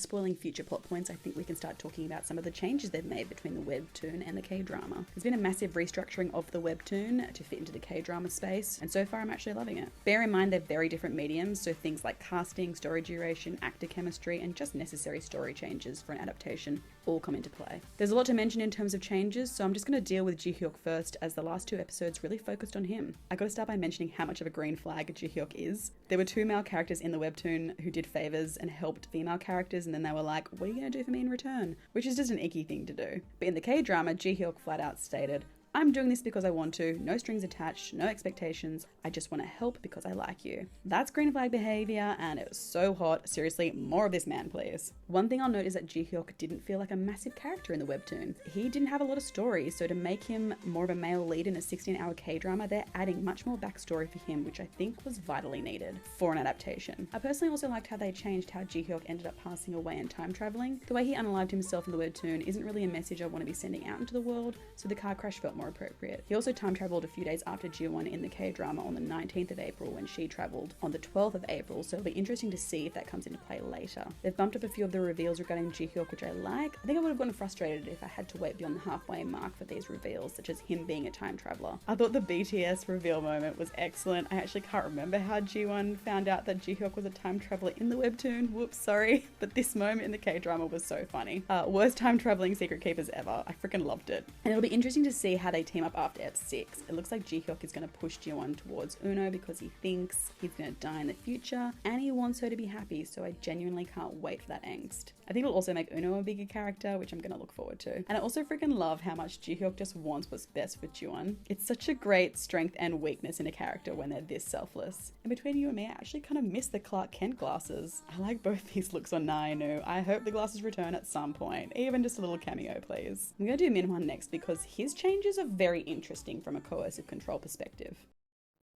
spoiling future plot points, I think we can start talking about some of the changes they've made between the webtoon and the K-drama. There's been a massive restructuring of the webtoon to fit into the K-drama space, and so far I'm actually loving it. Bear in mind they're very different mediums, so things like casting, story duration, actor chemistry, and just necessary story changes for an adaptation all come into play. There's a lot to mention in terms of changes, so I'm just going to deal with Ji-hyuk first, as the last 2 episodes really focused on him. I gotta start by mentioning how much of a green flag Ji-hyuk is. There were 2 male characters in the webtoon who did favors and helped female characters, and then they were like, what are you gonna do for me in return? Which is just an icky thing to do. But in the K-drama, Ji-hyuk flat out stated, I'm doing this because I want to, no strings attached, no expectations, I just want to help because I like you. That's green flag behavior, and it was so hot. Seriously, more of this man, please. One thing I'll note is that Ji-hyuk didn't feel like a massive character in the webtoon. He didn't have a lot of story, so to make him more of a male lead in a 16-hour K-drama, they're adding much more backstory for him, which I think was vitally needed for an adaptation. I personally also liked how they changed how Ji-hyuk ended up passing away and time traveling. The way he unalived himself in the webtoon isn't really a message I want to be sending out into the world, so the car crash felt more appropriate. He also time traveled a few days after Ji-won in the K-drama on the 19th of April when she traveled on the 12th of April, so it'll be interesting to see if that comes into play later. They've bumped up a few of the reveals regarding Ji-hyuk, which I like. I think I would have gotten frustrated if I had to wait beyond the halfway mark for these reveals, such as him being a time traveler. I thought the BTS reveal moment was excellent. I actually can't remember how Ji-won found out that Ji-hyuk was a time traveler in the webtoon. Whoops, sorry. But this moment in the K-drama was so funny. Worst time traveling secret keepers ever. I freaking loved it. And it'll be interesting to see how they team up after Ep 6. It looks like Ji-hyuk is going to push Ji-won towards Uno because he thinks he's going to die in the future and he wants her to be happy, so I genuinely can't wait for that angst. I think it'll also make Uno a bigger character, which I'm going to look forward to. And I also freaking love how much Ji-hyuk just wants what's best for Ji-won. It's such a great strength and weakness in a character when they're this selfless. And between you and me, I actually kind of miss the Clark Kent glasses. I like both these looks on Nainu. I hope the glasses return at some point, even just a little cameo, please. I'm going to do Minhwan next because his changes are very interesting from a coercive control perspective.